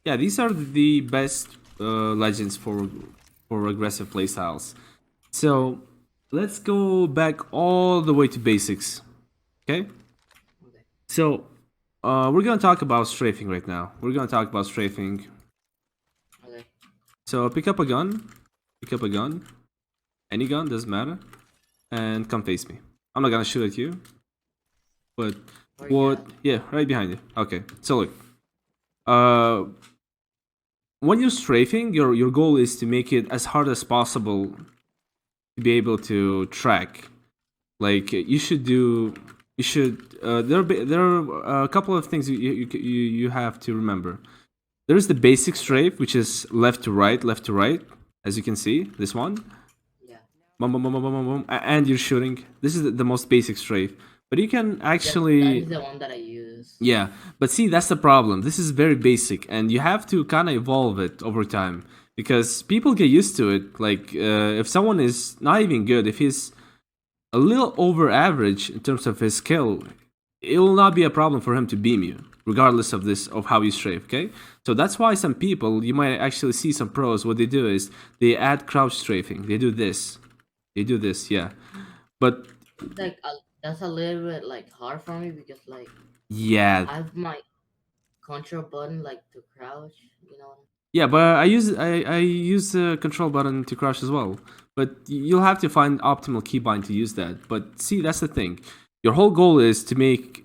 Yeah, these are the best legends for aggressive playstyles. So let's go back all the way to basics. Okay. Okay. So we're gonna talk about strafing right now. We're gonna talk about strafing. Okay. So pick up a gun. Pick up a gun. Any gun doesn't matter. And come face me. I'm not gonna shoot at you, but Where you what? at? Yeah, right behind you. Okay. So look. Uh, when you're strafing, your goal is to make it as hard as possible to be able to track. Like you should. There are a couple of things you have to remember. There is the basic Okay. strafe, which is left to right, as you can see. This one, Yeah. boom, boom, boom, boom, boom, boom, boom, and you're shooting. This is the most basic strafe, but you can That actually, is the one that I use. yeah. But see, that's the problem. This is very basic, and you have to kind of evolve it over time because people get used to it. Like if someone is not even good, if he's a little over average in terms of his skill, it will not be a problem for him to beam you, regardless of this of how you strafe. Okay, so that's why some people you might actually see some pros. What they do is they add crouch strafing. They do this. They do this. Yeah, but Like that's a little bit like hard for me because like yeah, I have my control button like to crouch. You know. yeah. But I use the control button to crouch as well. But you'll have to find optimal keybind to use that. But see, that's the thing. Your whole goal is to make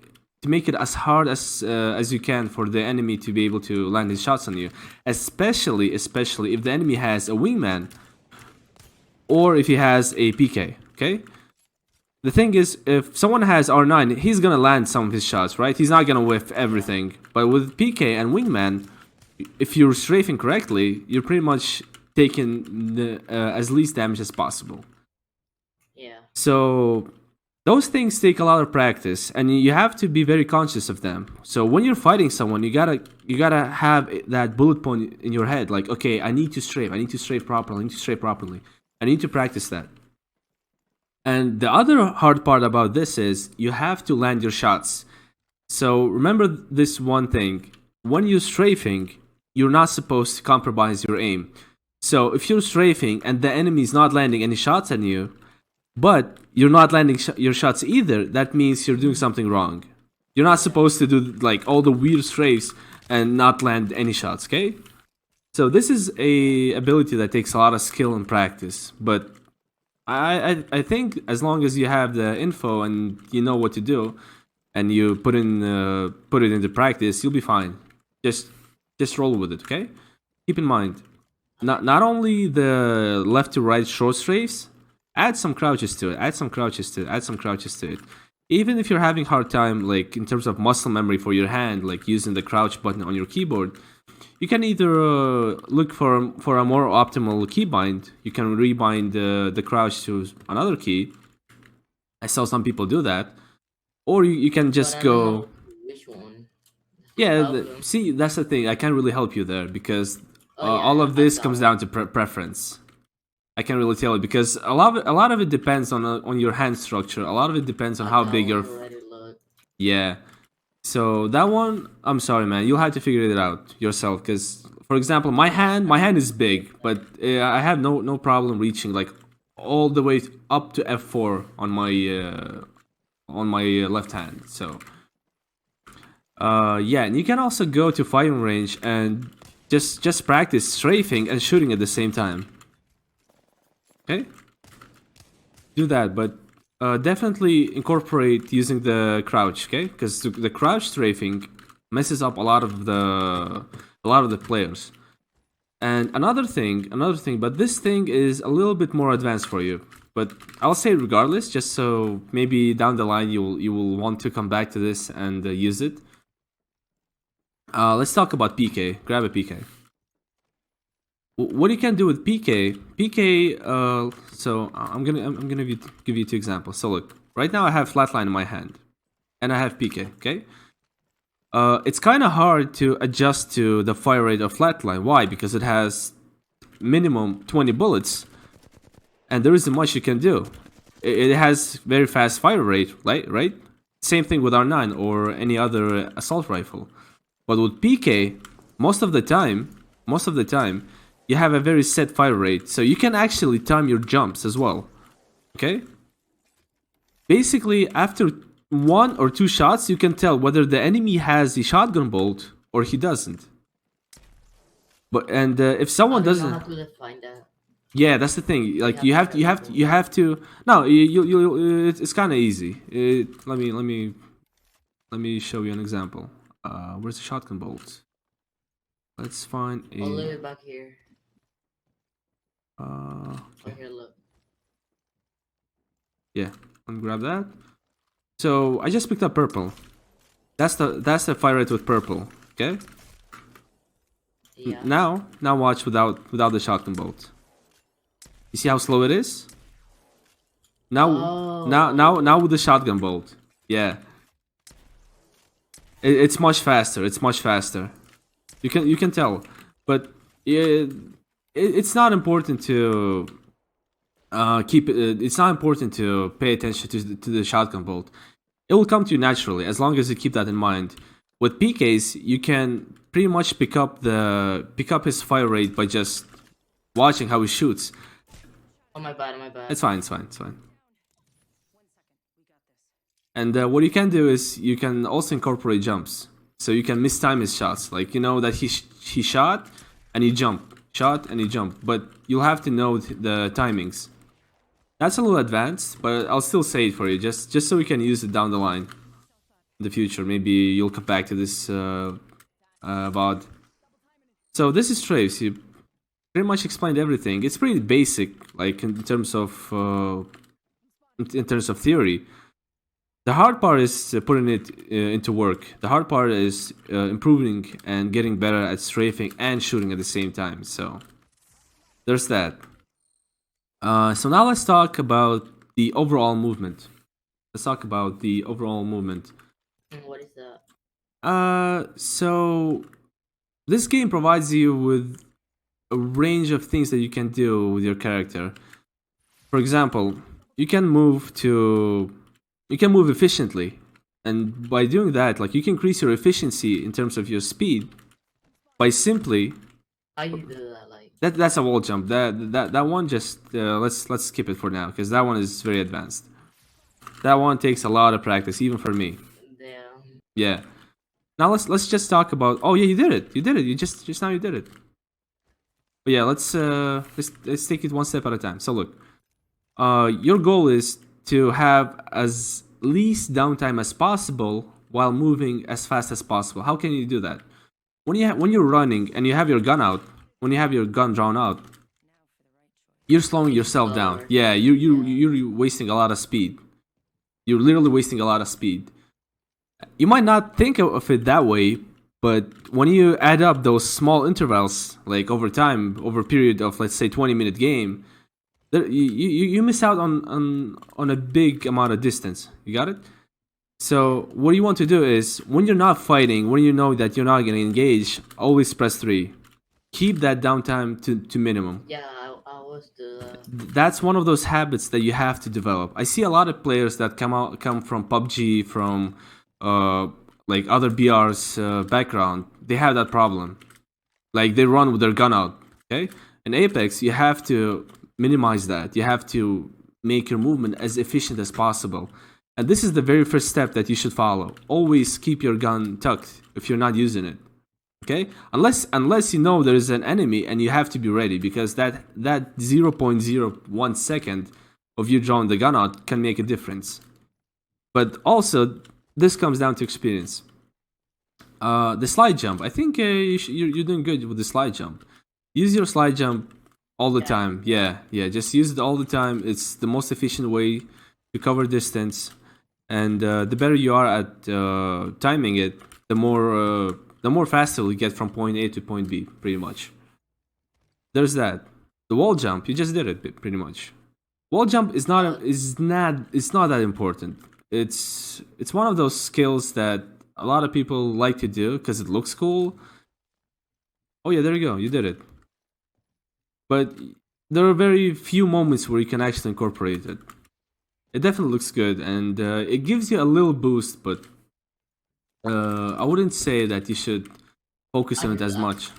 it as hard as you can for the enemy to be able to land his shots on you. Especially if the enemy has a wingman or if he has a PK. Okay. The thing is, if someone has R9, he's gonna land some of his shots, right? He's not gonna whiff Yeah. everything. But with PK and wingman, if you're strafing correctly, you're pretty much taking as least damage as possible. Yeah. So those things take a lot of practice, and you have to be very conscious of them. So when you're fighting someone, you gotta have that bullet point in your head, like, okay, I need to strafe, I need to strafe properly, I need to strafe properly, I need to practice that. And the other hard part about this is you have to land your shots. So remember this one thing: when you're strafing, you're not supposed to compromise your aim. So if you're strafing and the enemy is not landing any shots on you, but you're not landing your shots either, that means you're doing something wrong. You're not Yeah. supposed to do like all the weird strafes and not land any shots, okay? So this is a ability that takes a lot of skill and practice, but I think as long as you have the info and you know what to do and you put it into practice, you'll be fine. Just just roll with it, okay? Keep in mind, Okay. not only the left to right short strafes, add some crouches to it, add some crouches to it, add some crouches to it. Even if you're having hard time like in terms of muscle memory for your hand, like using the crouch button on your keyboard, you can either look for a more optimal keybind. You can rebind the crouch to another key. I saw some people do that, or you can But just I don't go. know which one. That's the Yeah, problem. see, that's the thing. I can't really help you there because Oh all yeah, of I this saw comes that. down to preference. I can't really tell you because a lot of it depends on your hand structure. A lot of it depends on I how got big one your already. Look. yeah. So that one, I'm sorry, man. You'll have to figure it out yourself. Because, for example, my hand is big, but I have no problem reaching like all the way up to F4 on my left hand. So, yeah, and you can also go to firing range and just practice strafing and shooting at the same time. Okay, do that, but definitely incorporate using the crouch. Okay, because the crouch strafing messes up a lot of the players. And another thing, but this thing is a little bit more advanced for you. But I'll say it regardless, just so maybe down the line you will want to come back to this and use it. Let's talk about PK. Grab a PK. What you can do with PK. So I'm gonna give you two examples. So look, right now I have flatline in my hand, and I have PK. Okay. It's kind of hard to adjust to the fire rate of flatline. Why? Because it has minimum 20 bullets, and there isn't much you can do. It has very fast fire rate, right? Right. Same thing with R9 or any other assault rifle. But with PK, most of the time, you have a very set fire rate, so you can actually time your jumps as well. Okay? Basically, after 1 or 2 shots, you can tell whether the enemy has the shotgun bolt or he doesn't. But if someone I don't know doesn't, how to define that. yeah, that's the thing. Like have you to have to, try you have to to, do you have to. No, it's kind of easy. Let me show you an example. Where's the shotgun bolt? Let's find All the a. way back here. Oh, Okay. here, look. Yeah, let me grab that. So I just picked up purple. That's the fire rate with purple. Okay. Yeah. Now watch without the shotgun bolt. You see how slow it is? Now with the shotgun bolt. Yeah. It's much faster. It's much faster. You can tell, but it's not important to keep it. It's not important to pay attention to the shotgun bolt. It will come to you naturally as long as you keep that in mind. With PKs, you can pretty much pick up his fire rate by just watching how he shoots. Oh, my bad, my bad. It's fine. It's fine. It's fine. And what you can do is you can also incorporate jumps, so you can mistime his shots. Like you know that he shot and you jump, shot and you jump, but you'll have to know the timings. That's a little advanced, but I'll still say it for you, just so we can use it down the line in the future. Maybe you'll come back to this VOD. So this is Strafe. You pretty much explained everything. It's pretty basic, like in terms of theory. The hard part is putting it into work. The hard part is improving and getting better at strafing and shooting at the same time. So there's that. So now let's talk about the overall movement. What is that? So this game provides you with a range of things that you can do with your character. For example, you can move efficiently, and by doing that, like you can increase your efficiency in terms of your speed by simply. How you do that? Like That's a wall jump. That one just let's skip it for now because that one is very advanced. That one takes a lot of practice, even for me. damn. Yeah. Now let's just talk about. Oh yeah, you did it. You just now you did it. But yeah, let's take it one step at a time. So look, your goal is to have as least downtime as possible while moving as fast as possible. How can you do that? When you're running and you have your gun out, when you have your gun drawn out, you're slowing yourself down. Slower. Yeah, you're wasting a lot of speed. You're literally wasting a lot of speed. You might not think of it that way, but when you add up those small intervals, like over time, over a period of let's say 20-minute game, you miss out on a big amount of distance. You got it? So what you want to do is when you're not fighting, when you know that you're not going to engage, always press 3. Keep that downtime to minimum. Yeah, I was the. That's one of those habits that you have to develop. I see a lot of players that come from PUBG, from like other BR's background. They have that problem. Like they run with their gun out. Okay, in Apex you have to minimize that. You have to make your movement as efficient as possible. And this is the very first step that you should follow. Always keep your gun tucked if you're not using it. Okay? Unless you know there is an enemy and you have to be ready, because that 0.01 second of you drawing the gun out can make a difference. But also, this comes down to experience. The slide jump. I think you're doing good with the slide jump. Use your slide jump all the time. Yeah, just use it all the time. It's the most efficient way to cover distance. And the better you are at timing it, the more faster you get from point A to point B, pretty much. There's that. The wall jump, you just did it, pretty much. Wall jump it's not that important. It's one of those skills that a lot of people like to do because it looks cool. Oh yeah, there you go, you did it. But there are very few moments where you can actually incorporate it. It definitely looks good, and it gives you a little boost, but I wouldn't say that you should focus I on it just as much.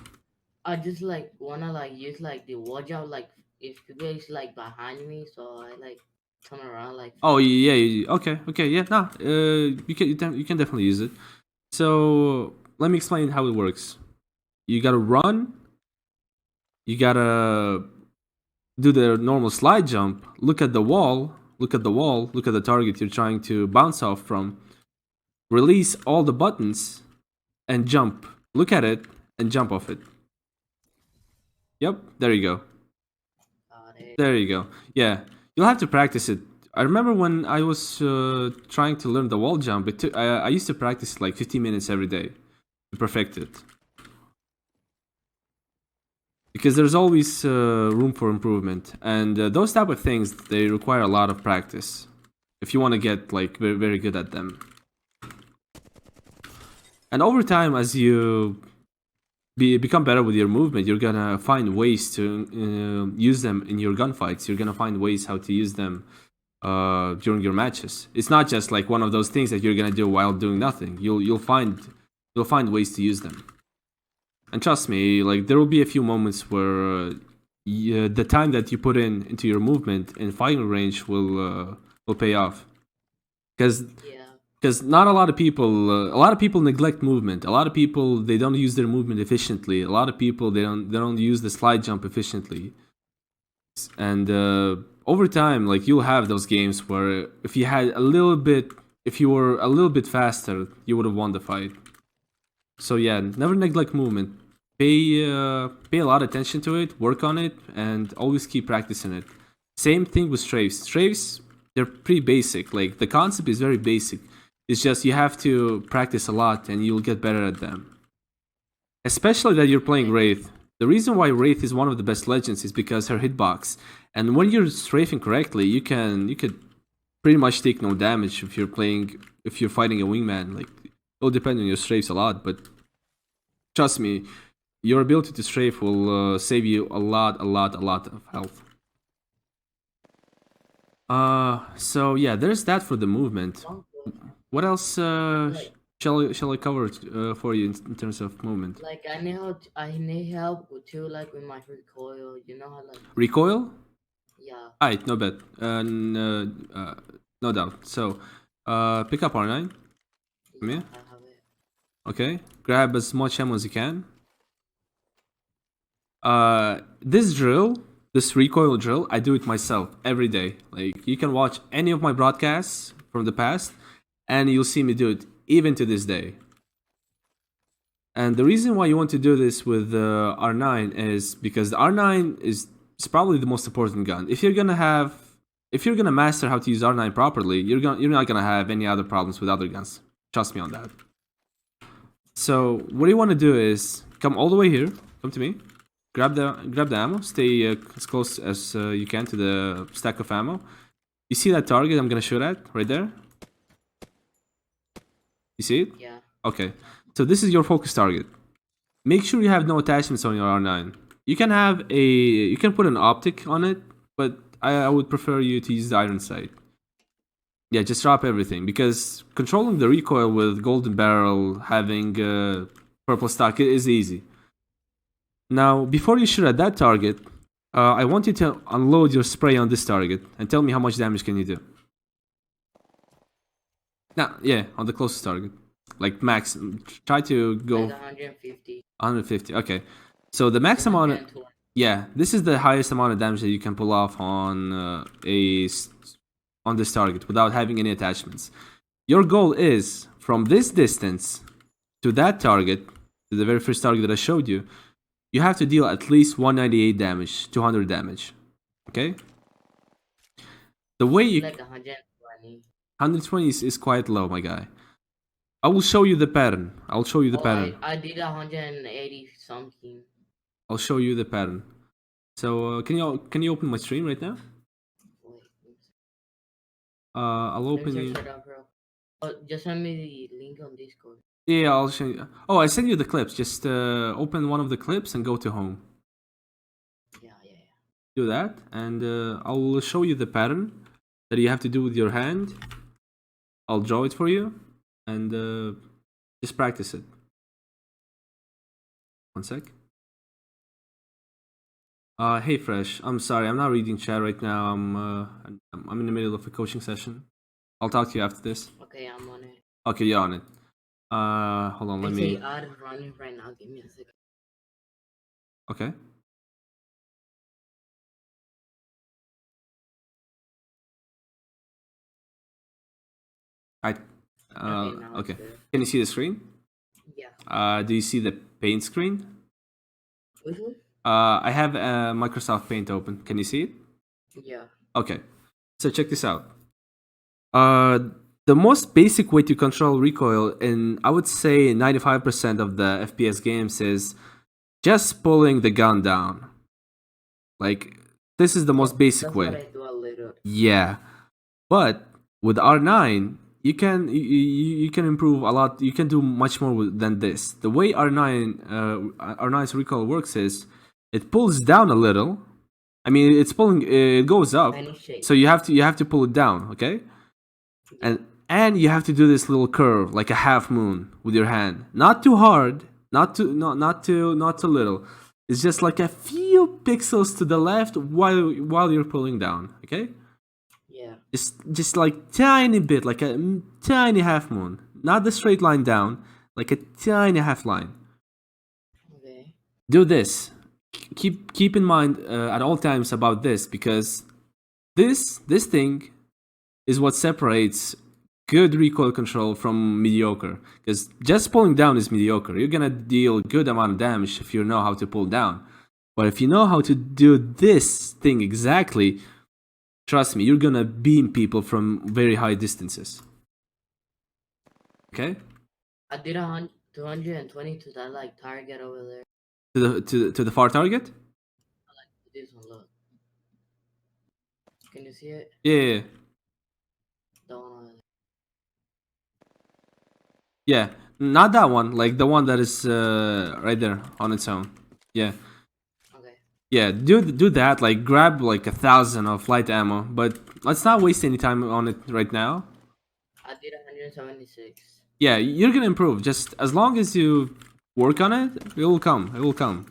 I just like wanna like use like the watch out like if people is like behind me, so I like turn around like Oh fast. yeah, okay, yeah, nah, you can definitely use it. So let me explain how it works. You gotta run. You gotta do the normal slide jump. Look at the wall. Look at the wall. Look at the target you're trying to bounce off from. Release all the buttons and jump. Look at it and jump off it. Yep, there you go. Got it. There you go. Yeah, you'll have to practice it. I remember when I was trying to learn the wall jump. I used to practice like 15 minutes every day to perfect it. Because there's always room for improvement, and those type of things they require a lot of practice if you want to get like very, very good at them. And over time, as you become better with your movement, you're gonna find ways to use them in your gunfights. You're gonna find ways how to use them during your matches. It's not just like one of those things that you're gonna do while doing nothing. You'll find ways to use them. And trust me, like there will be a few moments where the time that you put into your movement in firing range will pay off. Because Yeah. not a lot of people neglect movement. A lot of people they don't use their movement efficiently. A lot of people they don't use the slide jump efficiently. And over time, like you'll have those games where if you had a little bit, if you were a little bit faster, you would have won the fight. So yeah, never neglect movement. Pay a lot of attention to it, work on it, and always keep practicing it. Same thing with strafes. Strafes, they're pretty basic. Like the concept is very basic. It's just you have to practice a lot, and you'll get better at them. Especially that you're playing Wraith. The reason why Wraith is one of the best legends is because her hitbox. And when you're strafing correctly, you could pretty much take no damage if you're fighting a wingman. Like it'll depend on your strafes a lot, but trust me, your ability to strafe will save you a lot of health. So yeah, there's that for the movement. One question, What else like shall I cover for you in terms of movement? like I need help with too like with my recoil. You know how like Recoil? yeah. Alright, no bad. No doubt. So, pick up R9. Come Yeah, here. I have it. Okay. Grab as much ammo as you can. This drill, this recoil drill, I do it myself every day. Like, you can watch any of my broadcasts from the past, and you'll see me do it even to this day. And the reason why you want to do this with R9 is because the R9 is probably the most important gun. If you're gonna master how to use R9 properly, you're not gonna have any other problems with other guns. Trust me on that. So what you want to do is come all the way here. Come to me. Grab the ammo. Stay as close as you can to the stack of ammo. You see that target I'm gonna shoot at right there? You see it? Yeah. Okay. So this is your focus target. Make sure you have no attachments on your R9. You can put an optic on it, but I would prefer you to use the iron sight. Yeah, just drop everything because controlling the recoil with golden barrel, having purple stock is easy. Now, before you shoot at that target, I want you to unload your spray on this target and tell me how much damage can you do. Nah, yeah, on the closest target, like max. Try to go Like 150. 150. Okay, so the max amount. 220. Yeah, this is the highest amount of damage that you can pull off on on this target without having any attachments. Your goal is from this distance to that target, to the very first target that I showed you, you have to deal at least 198 damage, 200 damage. Okay? The way you Like 120. 120 is quite low, my guy. I will show you the pattern. I'll show you the Oh, pattern. I did 180 something. I'll show you the pattern. So can you open my stream right now? Wait, I'll let me open search you. it up, bro. Oh, just send me the link on Discord. Yeah, I'll show you. Oh, I sent you the clips. Just open one of the clips and go to home. Yeah. Do that, and I'll show you the pattern that you have to do with your hand. I'll draw it for you, and just practice it. One sec. Hey Fresh, I'm sorry, I'm not reading chat right now. I'm in the middle of a coaching session. I'll talk to you after this. Okay, I'm on it. Okay, you're on it. Hold on, let They me. say ad is running right now. Give me a second. Okay. I. Okay, now Okay. it's good. Can you see the screen? Yeah. Do you see the Paint screen? Which one? I have Microsoft Paint open. Can you see it? Yeah. Okay. So check this out. Uh, the most basic way to control recoil in, I would say, 95% of the FPS games is just pulling the gun down. Like, this is the most basic That's way. what I do a little. Yeah. But with R9, you can improve a lot. You can do much more than this. The way R9's recoil works is it pulls down a little. I mean, it goes up. Any shape. So you have to pull it down, okay? And you have to do this little curve like a half moon with your hand. Not too hard, not too little. It's just like a few pixels to the left while you're pulling down, okay? Yeah. Just like tiny bit, like a tiny half moon. Not the straight line down, like a tiny half line. Okay. Do this. Keep in mind at all times about this, because this thing is what separates good recoil control from mediocre. Because just pulling down is mediocre. You're gonna deal good amount of damage if you know how to pull down. But if you know how to do this thing exactly, trust me, you're gonna beam people from very high distances. Okay? I did 220 to that like target over there. To the far target? This one, look. Can you see it? Yeah. The one over there. Yeah. Not that one, like the one that is right there on its own. Yeah. Okay. Yeah, do that, like grab like 1,000 of light ammo, but let's not waste any time on it right now. I did 176. Yeah, you're gonna improve. Just as long as you work on it, it will come. It will come.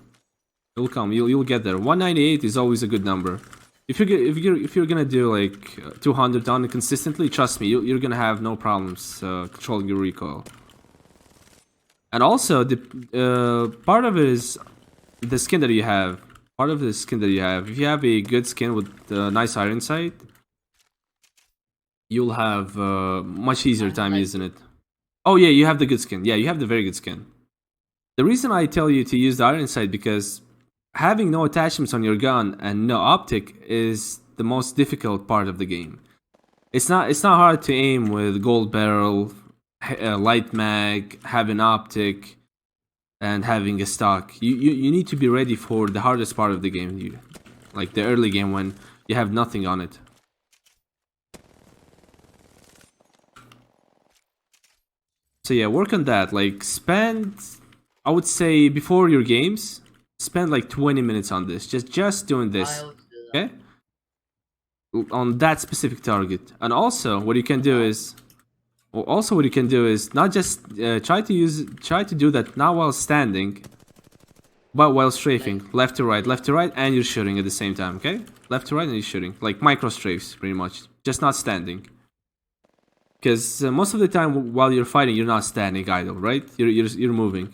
It will come. You'll get there. 198 is always a good number. If you're gonna do like 200 on it consistently, trust me, you're gonna have no problems controlling your recoil. And also, the part of it is the skin that you have. Part of the skin that you have. If you have a good skin with a nice iron sight, you'll have much easier time using it. Oh yeah, you have the good skin. Yeah, you have the very good skin. The reason I tell you to use the iron sight, because having no attachments on your gun and no optic is the most difficult part of the game. It's not hard to aim with gold barrel, light mag, having optic, and having a stock. You need to be ready for the hardest part of the game, like the early game when you have nothing on it. So yeah, work on that. Like spend, I would say before your games, spend like 20 minutes on this. Just doing this, okay? On that specific target. And also, what you can do is, not just try to do that not while standing, but while strafing, left to right, and you're shooting at the same time, okay? Left to right and you're shooting, like micro strafes, pretty much. Just not standing. Because most of the time while you're fighting, you're not standing idle, right? You're moving,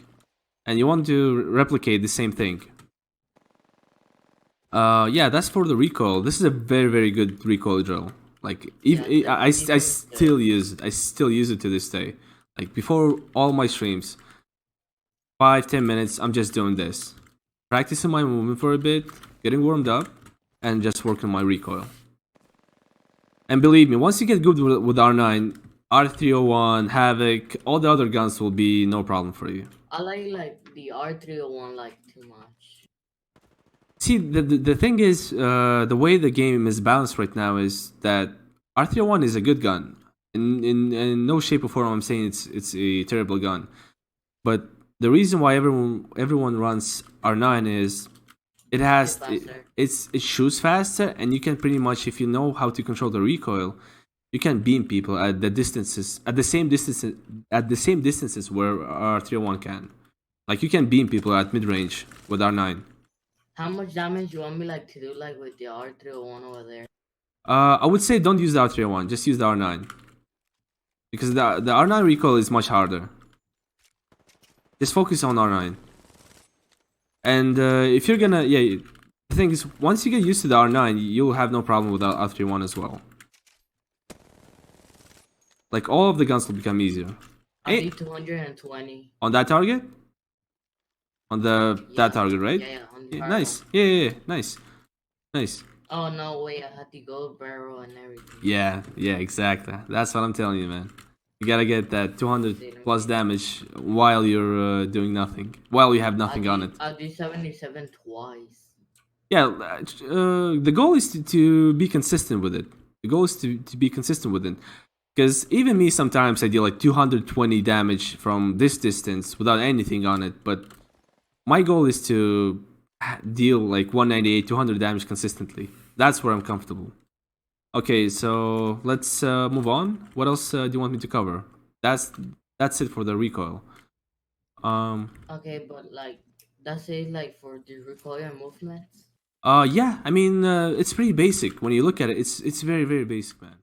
and you want to replicate the same thing. Yeah, that's for the recoil. This is a very good recoil drill. Like I still use it. I still use it to this day. Like before all my streams, 5-10 minutes, I'm just doing this, practicing my movement for a bit, getting warmed up, and just working my recoil. And believe me, once you get good with R9, R301, Havoc, all the other guns will be no problem for you. I like the R301 like too much. See, the thing is, the way the game is balanced right now is that R301 is a good gun. In no shape or form I'm saying it's a terrible gun. But the reason why everyone runs R9 is it shoots faster, and you can pretty much, if you know how to control the recoil, you can beam people at the same distances where R301 can. Like you can beam people at mid range with R9. How much damage you want me like to do like with the R301 over there? I would say don't use the R301, just use the R9 because the R9 recoil is much harder. Just focus on R9. And if you're gonna, yeah, the thing is, once you get used to the R9, you'll have no problem with the R31 as well. Like all of the guns will become easier. I Hey, need 220. on that target? On the that Yeah, target, right? yeah, on the Yeah, barrel. nice. Yeah, nice. Nice. Oh no, wait, I had the gold barrel and everything. Yeah, exactly. That's what I'm telling you, man. You gotta get that 200 See, let me plus see. damage while you're doing nothing. While you have nothing on it. I'll do 77 twice. Yeah, the goal is to be consistent with it. The goal is to be consistent with it. Because even me, sometimes I deal like 220 damage from this distance without anything on it. But my goal is to deal like 198, 200 damage consistently. That's where I'm comfortable. Okay, so let's move on. What else do you want me to cover? That's that's it for the recoil. Um, Okay, but like, that's it like for the recoil movements. yeah, I mean, it's pretty basic when you look at it. It's very basic, man.